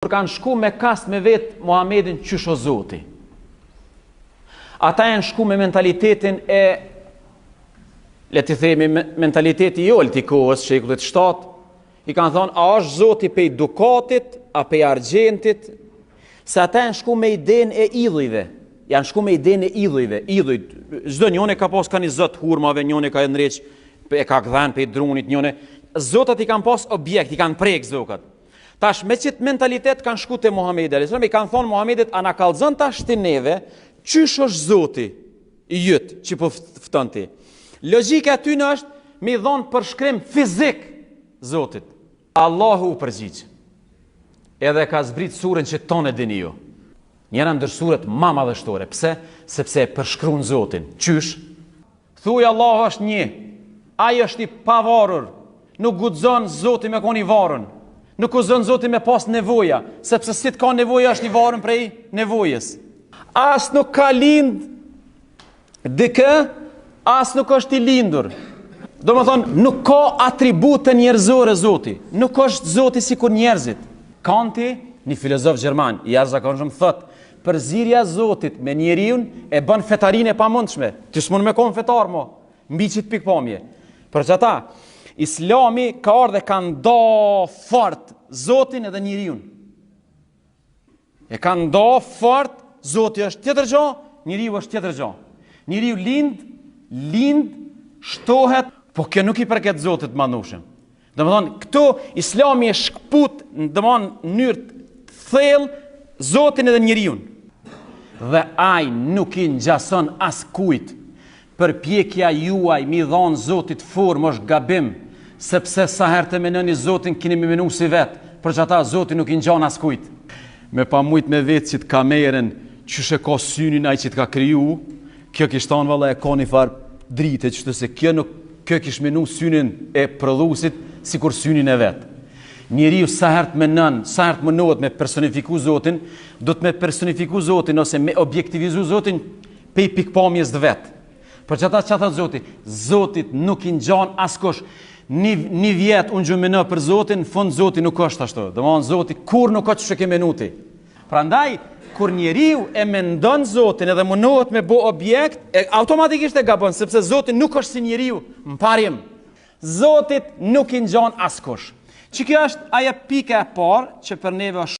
Kur kanë shku me kast me vetë Muhamedin qysh o Zoti. Ata janë shku me mentalitetin e, le të themi, mentaliteti i olt i kohës, shekullit 7, i kanë thonë, a është Zoti pej dukatit, a pej argjentit, se ata janë shku me iden e idhujve, janë shku me iden e idhujve, çdo njone ka pas ka një zot hurmave, njone ka ndreq, e ka gdhen pej drunit, njone, zotat i kanë pas objekt, i kanë prek zotat. Tash me qëtë mentalitet kanë shku të Muhamedi a.s. I kanë thonë Muhamedit, a na kallëzon tash të neve, qysh është Zoti i jytë që po fton ti. Logjika aty në është me dhonë përshkrim fizik Zotit. Allahu u përgjigj. Edhe ka zbrit surën që tonë e dini ju. Njëra ndër suret ma madhështore. Pse? Sepse e përshkruan Zotin. Qysh? Thuaj Allahu është një. Ai është i pavarur. Nuk guxon Zoti me kon i varur. Nuk guxon Zoti me pas nevoja, sepse si të ka nevoja është i varur prej nevojës. As nuk ka lind dikë, as nuk është i lindur. Do më thonë, nuk ka atribute njerëzore Zoti. Nuk është Zoti si kur njerëzit. Kanti, një filozof gjerman, i jashtëzakonshëm thot, përzirja Zotit me njeriun e bën fetarinë e pamundshme. Ti s'mund me kon fetar mo, mbi qit pikpamje. Për çata, Islami ka ardhe ka nda fort Zotin edhe njeriun. E ka nda fort, Zoti është tjetër gjë, njeriu është tjetër gjë. Njeriu lind, shtohet, po kjo nuk i përket Zotit manushëm. Domethënë, këtu Islami e shkput në mënyrë të thellë Zotin edhe njeriu. Dhe ai nuk i ngjason askujt. Përpjekja juaj mi dhon Zotit formë është gabim, sepse sa herë të menoni Zotin keni më menu si vetë, për që ata Zotin nuk i ngjan askujt. Me pa mujt me vetë që të kamerën, qysh e ka synin ai që të ka kriju, kjo kishtan valla e ka një farë drite, që të se kjo kish menu synin e prodhusit si kur synin e vetë. Njeriu sa herë të menon, sa herë të mënohet me personifiku Zotin, do të me personifiku Zotin ose me objektivizu Zotin pe pikpamjes të vetë. Për që ata që thot Zoti, Zotit nuk i ngjan askush. Një vjet unë gjumënë për Zotin, në fund Zoti nuk është ashtu. Domethënë Zoti kur nuk ka ç'e ke menuti. Prandaj kur njeriu e mendon Zotin edhe mundohet me bë objekt, automatikisht e gabon, sepse Zoti nuk është si njeriu, mparjem. Zotit nuk i ngjan askush. Që kjo është ajo pika e parë që për neve është